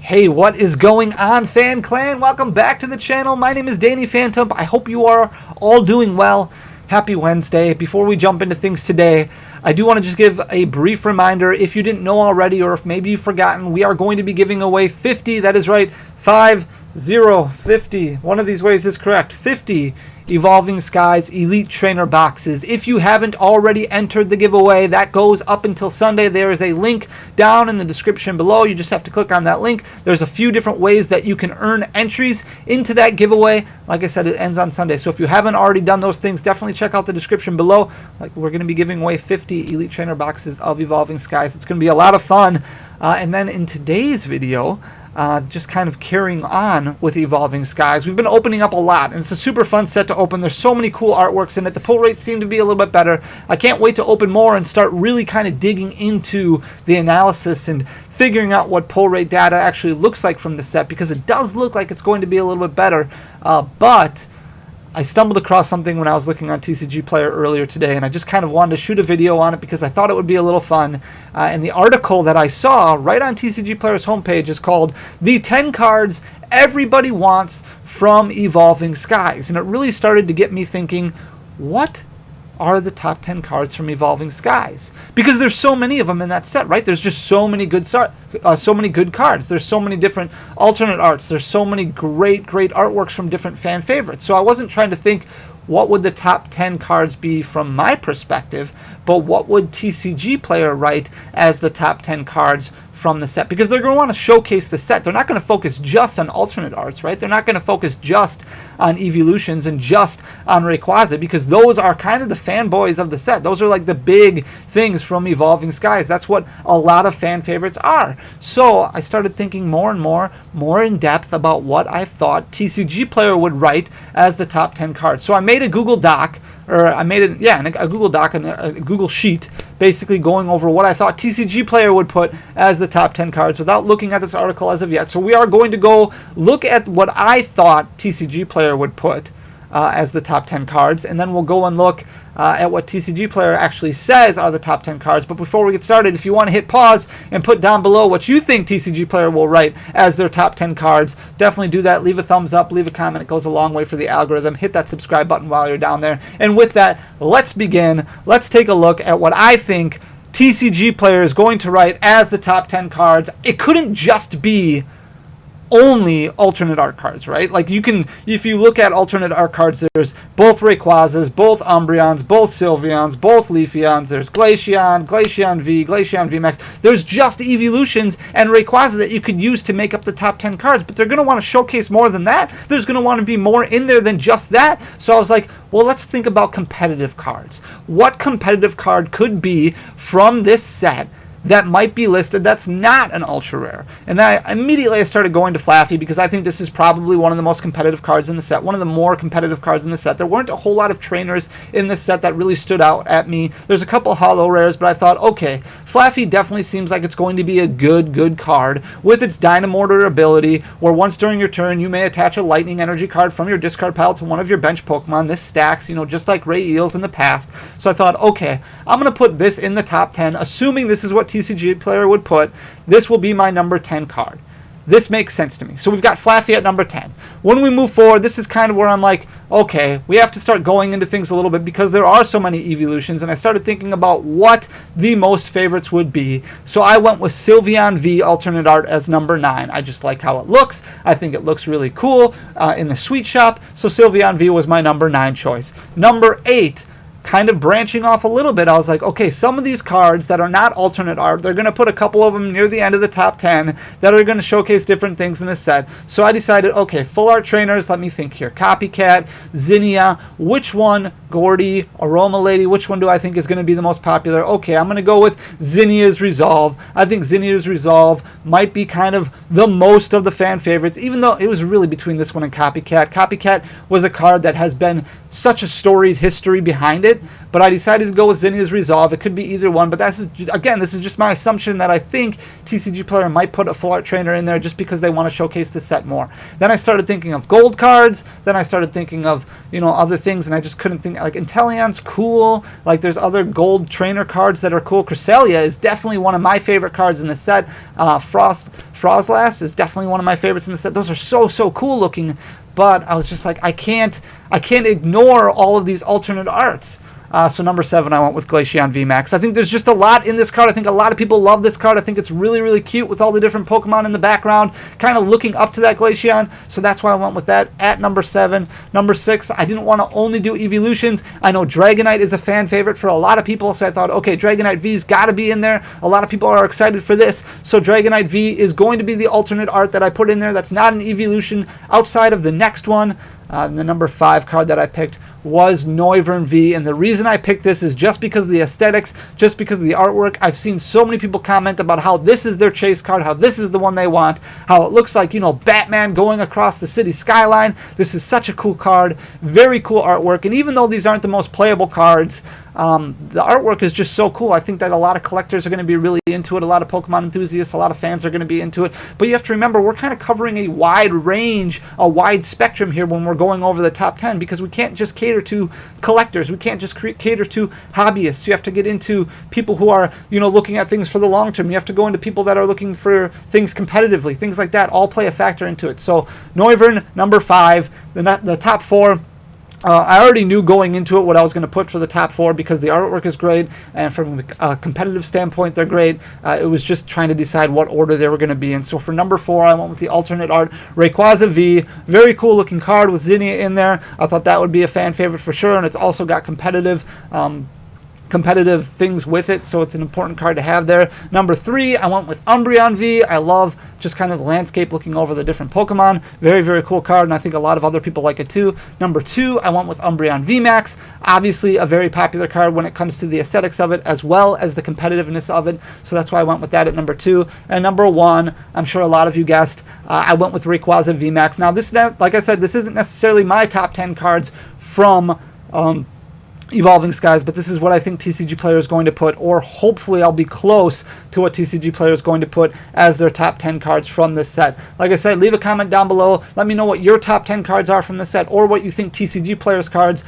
Hey, what is going on, Fan Clan? Welcome back to the channel. My name is Danny Phantom. I hope you are all doing well. Happy Wednesday. Before we jump into things today, I do want to just give a brief reminder. If you didn't know already, or if maybe you've forgotten, we are going to be giving away 50, that is right, 50. One of these ways is correct. 50 Evolving Skies Elite Trainer boxes. If you haven't already entered the giveaway, that goes up until Sunday. There is a link down in the description below. You just have to click on that link. There's a few different ways that you can earn entries into that giveaway. Like I said, it ends on Sunday. So if you haven't already done those things, definitely check out the description below. Like, we're going to be giving away 50 Elite Trainer boxes of Evolving Skies. It's going to be a lot of fun. And then in today's video, just kind of carrying on with Evolving Skies, we've been opening up a lot, and it's a super fun set to open. There's so many cool artworks in it. The pull rates seem to be a little bit better. I can't wait to open more and start really kind of digging into the analysis and figuring out what pull rate data actually looks like from the set, because it does look like it's going to be a little bit better. But I stumbled across something when I was looking on TCG Player earlier today, and I just kind of wanted to shoot a video on it because I thought it would be a little fun. And the article that I saw right on TCG Player's homepage is called "The 10 Cards Everybody Wants from Evolving Skies." And it really started to get me thinking, what are the top 10 cards from Evolving Skies? Because there's so many of them in that set, right? There's just so many good cards. There's so many different alternate arts. There's so many great artworks from different fan favorites. So I wasn't trying to think what would the top 10 cards be from my perspective, but what would TCG Player write as the top 10 cards from the set? Because they're going to want to showcase the set. They're not going to focus just on alternate arts, right? They're not going to focus just on evolutions and just on Rayquaza, because those are kind of the fanboys of the set. Those are like the big things from Evolving Skies. That's what a lot of fan favorites are. So I started thinking more and more in depth about what I thought TCG Player would write as the top 10 cards. So I made a Google Doc, or I made it, yeah, a Google Doc and a Google Sheet, basically going over what I thought TCG Player would put as the top 10 cards without looking at this article as of yet. So we are going to go look at what I thought TCG Player would put as the top 10 cards, and then we'll go and look at what TCG Player actually says are the top 10 cards. But before we get started, if you want to hit pause and put down below what you think TCG Player will write as their top 10 cards, definitely do that. Leave a thumbs up, leave a comment. It goes a long way for the algorithm. Hit that subscribe button while you're down there. And with that, let's begin. Let's take a look at what I think TCG Player is going to write as the top 10 cards. It couldn't just be only alternate art cards, right? Like, you can, if you look at alternate art cards, there's both Rayquazas, both Umbreons, both Sylveons, both Leafeons, there's Glaceon, Glaceon V, Glaceon VMAX. There's just evolutions and Rayquaza that you could use to make up the top 10 cards, but they're going to want to showcase more than that. There's going to want to be more in there than just that. So I was like, well, let's think about competitive cards. What competitive card could be from this set that might be listed that's not an ultra rare? And then I started going to Flaffy, because I think this is probably one of the most competitive cards in the set, one of the more competitive cards in the set. There weren't a whole lot of trainers in this set that really stood out at me. There's a couple holo rares, but I thought, okay, Flaffy definitely seems like it's going to be a good card with its Dynamortar ability, where once during your turn you may attach a lightning energy card from your discard pile to one of your bench Pokemon. This stacks, just like Ray Eels in the past. So I thought, okay, I'm going to put this in the top 10, assuming this is what TCG Player would put. This will be my number 10 card. This makes sense to me. So we've got Flaffy at number 10. When we move forward, this is kind of where I'm like, okay, we have to start going into things a little bit, because there are so many evolutions, and I started thinking about what the most favorites would be. So I went with Sylveon V alternate art as number 9. I just like how it looks. I think it looks really cool in the Sweet Shop. So Sylveon V was my number 9 choice. Number 8, kind of branching off a little bit, I was like, okay, some of these cards that are not alternate art, they're going to put a couple of them near the end of the top 10 that are going to showcase different things in the set. So I decided, okay, full art trainers, let me think here. Copycat, Zinnia, which one? Gordy, Aroma Lady, which one do I think is going to be the most popular? Okay, I'm going to go with Zinnia's Resolve. I think Zinnia's Resolve might be kind of the most of the fan favorites, even though it was really between this one and Copycat. Copycat was a card that has been such a storied history behind it, but I decided to go with Zinnia's Resolve. It could be either one, but that's, again, this is just my assumption that I think TCG Player might put a full art trainer in there just because they want to showcase the set more. Then I started thinking of gold cards. Then I started thinking of, other things, and I just couldn't think. like Inteleon's cool. Like there's other gold trainer cards that are cool. Cresselia is definitely one of my favorite cards in the set. Frostlass is definitely one of my favorites in the set. Those are so cool looking. But I was just like, I can't ignore all of these alternate arts. So number 7, I went with Glaceon VMAX. I think there's just a lot in this card. I think a lot of people love this card. I think it's really cute with all the different Pokemon in the background, kind of looking up to that Glaceon. So that's why I went with that at number 7. Number 6, I didn't want to only do evolutions. I know Dragonite is a fan favorite for a lot of people, so I thought, okay, Dragonite V's got to be in there. A lot of people are excited for this. So Dragonite V is going to be the alternate art that I put in there. That's not an evolution outside of the next one. The number 5 card that I picked was Noivern V, and the reason I picked this is just because of the aesthetics, just because of the artwork. I've seen so many people comment about how this is their chase card, how this is the one they want, how it looks like, you know, Batman going across the city skyline. This is such a cool card, very cool artwork, and even though these aren't the most playable cards, the artwork is just so cool. I think that a lot of collectors are going to be really into it. A lot of Pokemon enthusiasts, a lot of fans are going to be into it. But you have to remember, we're kind of covering a wide range, a wide spectrum here when we're going over the top 10, because we can't just cater to collectors. We can't just cater to hobbyists. You have to get into people who are, you know, looking at things for the long term. You have to go into people that are looking for things competitively. Things like that all play a factor into it. So Noivern, number 5. The top 4. I already knew going into it what I was going to put for the top 4 because the artwork is great, and from a competitive standpoint, they're great. It was just trying to decide what order they were going to be in. So for number 4, I went with the alternate art, Rayquaza V. Very cool looking card with Zinnia in there. I thought that would be a fan favorite for sure, and it's also got competitive things with it, so it's an important card to have there. Number 3, I went with Umbreon V. I love just kind of the landscape looking over the different Pokemon. Very cool card, and I think a lot of other people like it too. Number 2, I went with Umbreon VMAX. Obviously a very popular card when it comes to the aesthetics of it as well as the competitiveness of it, so that's why I went with that at number 2. And number 1, I'm sure a lot of you guessed, I went with Rayquaza VMAX. Now this, like I said, this isn't necessarily my top 10 cards from Evolving Skies, but this is what I think TCG Player is going to put, or hopefully I'll be close to what TCG Player is going to put as their top 10 cards from this set. Like I said, leave a comment down below. Let me know what your top 10 cards are from the set, or what you think TCG Player's cards,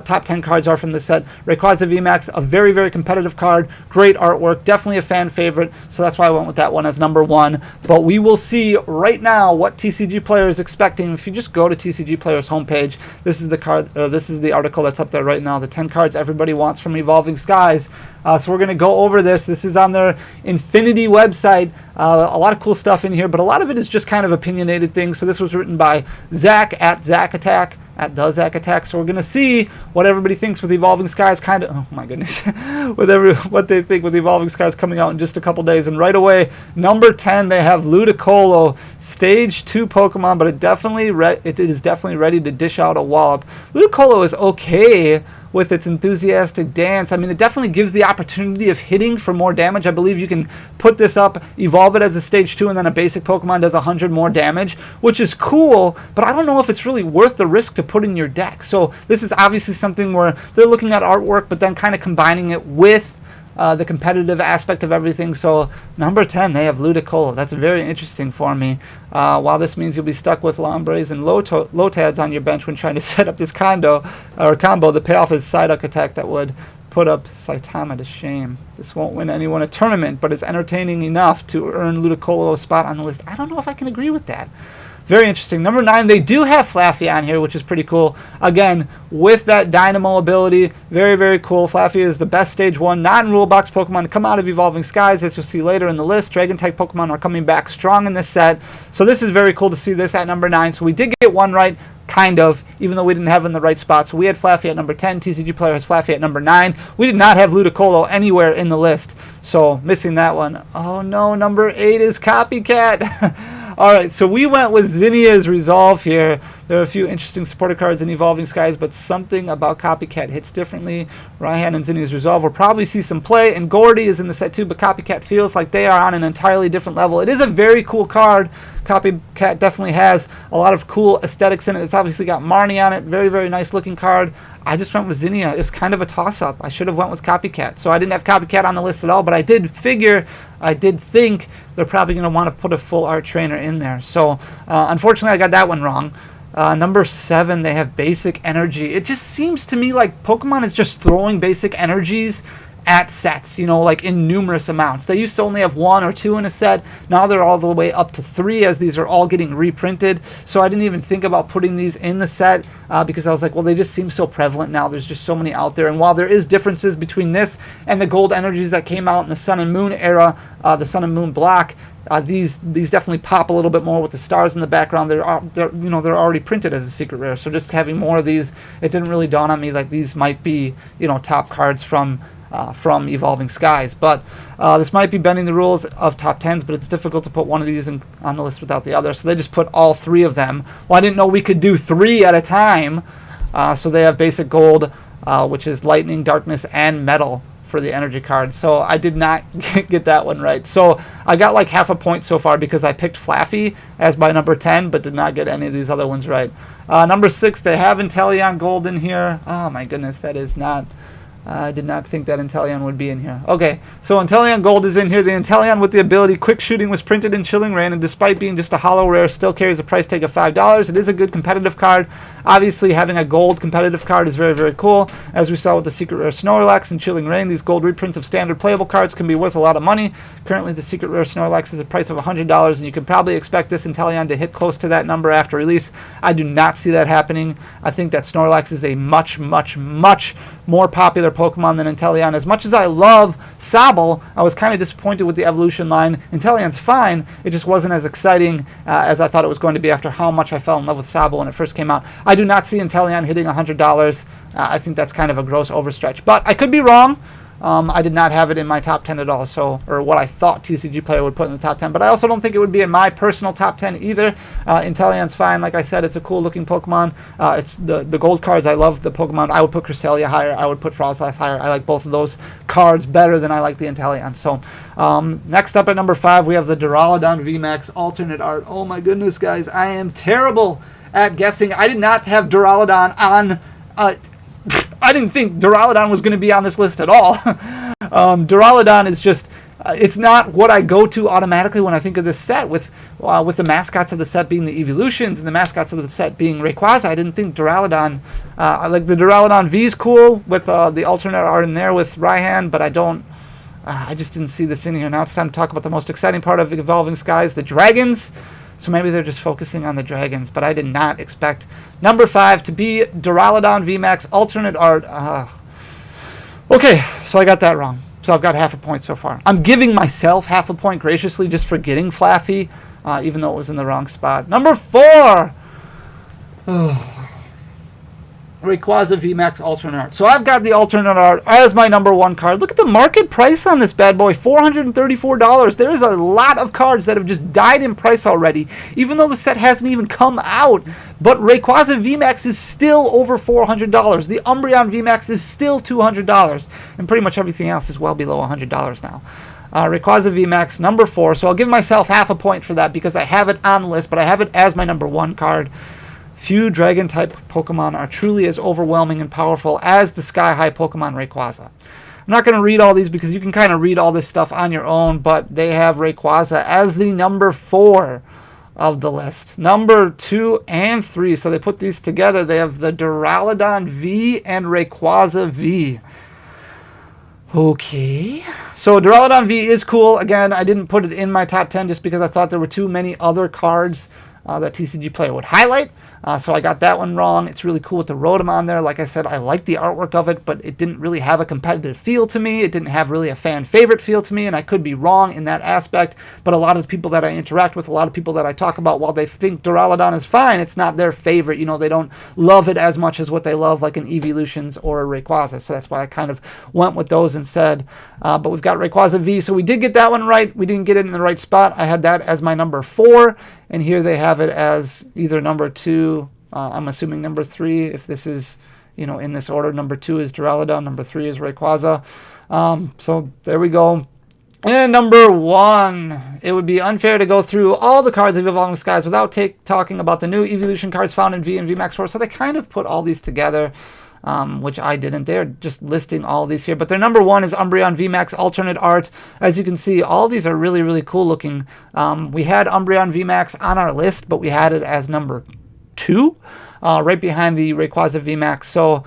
top 10 cards are from the set. Rayquaza VMAX, a very competitive card, great artwork, definitely a fan favorite, so that's why I went with that one as number 1. But we will see right now what TCG Player is expecting. If you just go to TCG Player's homepage, this is the card, this is the article that's up there right now, the 10 cards everybody wants from Evolving Skies. So we're going to go over this. This is on their Infinity website. A lot of cool stuff in here, but a lot of it is just kind of opinionated things. So this was written by Zach at Zach Attack, at the Zach Attack. So we're going to see what everybody thinks with Evolving Skies, kind of, oh my goodness, what they think with Evolving Skies coming out in just a couple days. And right away, number 10, they have Ludicolo, Stage 2 Pokemon, but it is definitely ready to dish out a wallop. Ludicolo is okay with its enthusiastic dance. I mean, it definitely gives the opportunity of hitting for more damage. I believe you can put this up, evolve it as a stage 2, and then a basic Pokemon does 100 more damage, which is cool, but I don't know if it's really worth the risk to put in your deck. So this is obviously something where they're looking at artwork, but then kind of combining it with the competitive aspect of everything. So number 10, they have Ludicolo. That's very interesting for me. While this means you'll be stuck with Lombres and Lotads on your bench when trying to set up this combo, the payoff is Psyduck attack that would put up Saitama to shame. This won't win anyone a tournament, but it's entertaining enough to earn Ludicolo a spot on the list. I don't know if I can agree with that. Very interesting. Number 9, they do have Flaffy on here, which is pretty cool. Again, with that Dynamo ability, very cool. Flaffy is the best Stage 1 non-rule box Pokemon to come out of Evolving Skies, as you'll see later in the list. Dragon-type Pokemon are coming back strong in this set. So this is very cool to see this at number 9. So we did get one right, kind of, even though we didn't have it in the right spot. So we had Flaffy at number 10. TCG Player has Flaffy at number 9. We did not have Ludicolo anywhere in the list. So missing that one. Oh no, number 8 is Copycat. Alright, so we went with Zinnia's Resolve here. There are a few interesting supporter cards in Evolving Skies, but something about Copycat hits differently. Raihan and Zinnia's Resolve will probably see some play, and Gordy is in the set too, but Copycat feels like they are on an entirely different level. It is a very cool card. Copycat definitely has a lot of cool aesthetics in it. It's obviously got Marnie on it. Very nice looking card. I just went with Zinnia. It's kind of a toss-up. I should have went with Copycat. So I didn't have Copycat on the list at all, but I did think they're probably going to want to put a full art trainer in there. So unfortunately, I got that one wrong. Number 7, they have basic energy. It just seems to me like Pokemon is just throwing basic energies at sets, you know, like in numerous amounts. They used to only have 1 or 2 in a set. Now they're all the way up to 3, as these are all getting reprinted. So I didn't even think about putting these in the set because I was like, well, they just seem so prevalent now. There's just so many out there. And while there is differences between this and the gold energies that came out in the Sun and Moon era, the Sun and Moon Black, these definitely pop a little bit more with the stars in the background. They're already printed as a secret rare. So just having more of these, it didn't really dawn on me like these might be, you know, top cards from Evolving Skies. But this might be bending the rules of top 10s, but it's difficult to put one of these on the list without the other. So they just put all 3 of them. Well, I didn't know we could do 3 at a time. So they have basic gold, which is lightning, darkness, and metal for the energy card. So I did not get that one right. So I got like half a point so far because I picked Flaffy as my number 10, but did not get any of these other ones right. Number 6, they have Inteleon Gold in here. Oh my goodness, that is not... I did not think that Inteleon would be in here. Okay, so Inteleon Gold is in here. The Inteleon with the ability Quick Shooting was printed in Chilling Reign, and despite being just a holo rare, still carries a price tag of $5. It is a good competitive card. Obviously, having a gold competitive card is very, very cool. As we saw with the Secret Rare Snorlax and Chilling Reign, these gold reprints of standard playable cards can be worth a lot of money. Currently, the Secret Rare Snorlax is a price of $100, and you can probably expect this Inteleon to hit close to that number after release. I do not see that happening. I think that Snorlax is a much, much, much more popular Pokemon than Inteleon. As much as I love Sobble, I was kind of disappointed with the evolution line. Inteleon's fine, it just wasn't as exciting as I thought it was going to be after how much I fell in love with Sobble when it first came out. I do not see Inteleon hitting $100. I think that's kind of a gross overstretch, but I could be wrong. I did not have it in my top 10 at all, so, or what I thought TCG Player would put in the top 10, but I also don't think it would be in my personal top 10 either. Inteleon's fine. Like I said, it's a cool looking Pokemon. It's the gold cards. I love the Pokemon. I would put Cresselia higher. I would put Frostlass higher. I like both of those cards better than I like the Inteleon. So next up at number 5, we have the Duraludon VMAX alternate art. Oh my goodness, guys, I am terrible at guessing. I did not have Duraludon on... I didn't think Duraludon was going to be on this list at all. Duraludon is just, it's not what I go to automatically when I think of this set, with the mascots of the set being the Evolutions and the mascots of the set being Rayquaza. I didn't think Duraludon, like the Duraludon V is cool with the alternate art in there with Raihan, but I just didn't see this in here. Now it's time to talk about the most exciting part of Evolving Skies, the dragons. So maybe they're just focusing on the dragons, but I did not expect number 5 to be Duraludon VMAX alternate art. Okay, so I got that wrong. So I've got half a point so far. I'm giving myself half a point graciously just for getting Flaffy, even though it was in the wrong spot. Number 4! Rayquaza VMAX alternate art. So I've got the alternate art as my number 1 card. Look at the market price on this bad boy, $434. There's a lot of cards that have just died in price already, even though the set hasn't even come out. But Rayquaza VMAX is still over $400. The Umbreon VMAX is still $200. And pretty much everything else is well below $100 now. Rayquaza VMAX, number 4. So I'll give myself half a point for that because I have it on the list, but I have it as my number 1 card. Few dragon-type Pokemon are truly as overwhelming and powerful as the sky-high Pokemon Rayquaza. I'm not going to read all these because you can kind of read all this stuff on your own, but they have Rayquaza as the number 4 of the list. Number 2 and 3, so they put these together. They have the Duraludon V and Rayquaza V. Okay, so Duraludon V is cool. Again, I didn't put it in my top 10 just because I thought there were too many other cards that TCG Player would highlight. So I got that one wrong. It's really cool with the Rotom on there. Like I said, I like the artwork of it, but it didn't really have a competitive feel to me. It didn't have really a fan favorite feel to me, and I could be wrong in that aspect. But a lot of the people that I interact with, a lot of people that I talk about, while they think Duraludon is fine, it's not their favorite. You know, they don't love it as much as what they love like an Evolutions or a Rayquaza. So that's why I kind of went with those instead. But we've got Rayquaza V, so we did get that one right. We didn't get it in the right spot. I had that as my number 4, and here they have it as either number 2, I'm assuming number 3, if this is, you know, in this order. Number 2 is Duraludon, number 3 is Rayquaza. So there we go. And number 1, it would be unfair to go through all the cards of Evolving Skies without talking about the new evolution cards found in V and VMAX 4. So they kind of put all these together, which I didn't. They're just listing all these here. But their number 1 is Umbreon VMAX alternate art. As you can see, all these are really, really cool looking. We had Umbreon VMAX on our list, but we had it as number 2, right behind the Rayquaza VMAX. So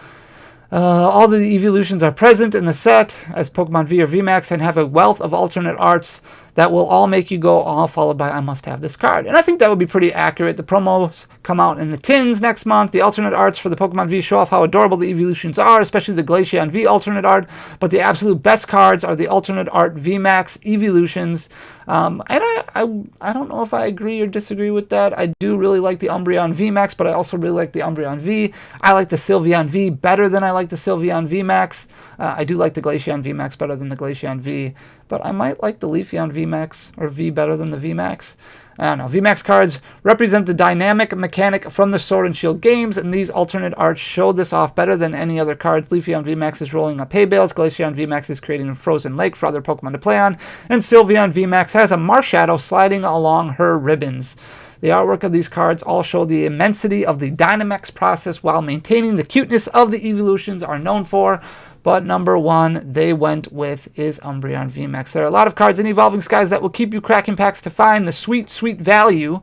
all the evolutions are present in the set as Pokemon V or VMAX and have a wealth of alternate arts that will all make you go, all followed by I must have this card. And I think that would be pretty accurate. The promos come out in the tins next month. The alternate arts for the Pokemon V show off how adorable the evolutions are, especially the Glaceon V alternate art. But the absolute best cards are the alternate art VMAX evolutions. And I don't know if I agree or disagree with that. I do really like the Umbreon VMAX, but I also really like the Umbreon V. I like the Sylveon V better than I like the Sylveon VMAX. I do like the Glaceon VMAX better than the Glaceon V, but I might like the Leafeon VMAX or V better than the VMAX. I don't know. VMAX cards represent the dynamic mechanic from the Sword and Shield games, and these alternate arts show this off better than any other cards. Leafeon VMAX is rolling up hay bales, Glaceon VMAX is creating a frozen lake for other Pokemon to play on, and Sylveon VMAX has a Marshadow sliding along her ribbons. The artwork of these cards all show the immensity of the Dynamax process while maintaining the cuteness of the evolutions are known for. But number one they went with is Umbreon VMAX. There are a lot of cards in Evolving Skies that will keep you cracking packs to find the sweet, sweet value.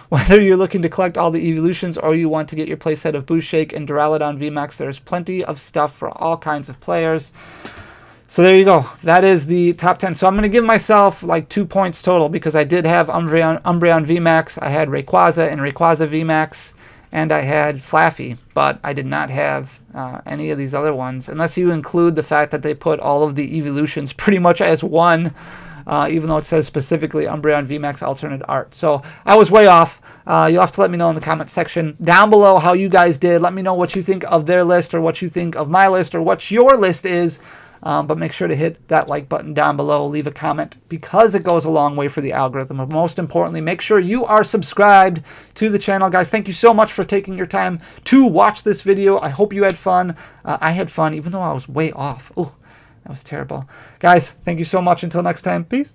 Whether you're looking to collect all the evolutions or you want to get your playset of Booshake and Duraludon VMAX, there's plenty of stuff for all kinds of players. So there you go. That is the top 10. So I'm going to give myself like 2 points total because I did have Umbreon VMAX. I had Rayquaza and Rayquaza VMAX. And I had Flaffy, but I did not have any of these other ones, unless you include the fact that they put all of the evolutions pretty much as one, even though it says specifically Umbreon VMAX alternate art. So I was way off. You'll have to let me know in the comment section down below how you guys did. Let me know what you think of their list or what you think of my list or what your list is. But make sure to hit that like button down below. Leave a comment because it goes a long way for the algorithm. But most importantly, make sure you are subscribed to the channel. Guys, thank you so much for taking your time to watch this video. I hope you had fun. I had fun, even though I was way off. Oh, that was terrible. Guys, thank you so much. Until next time, peace.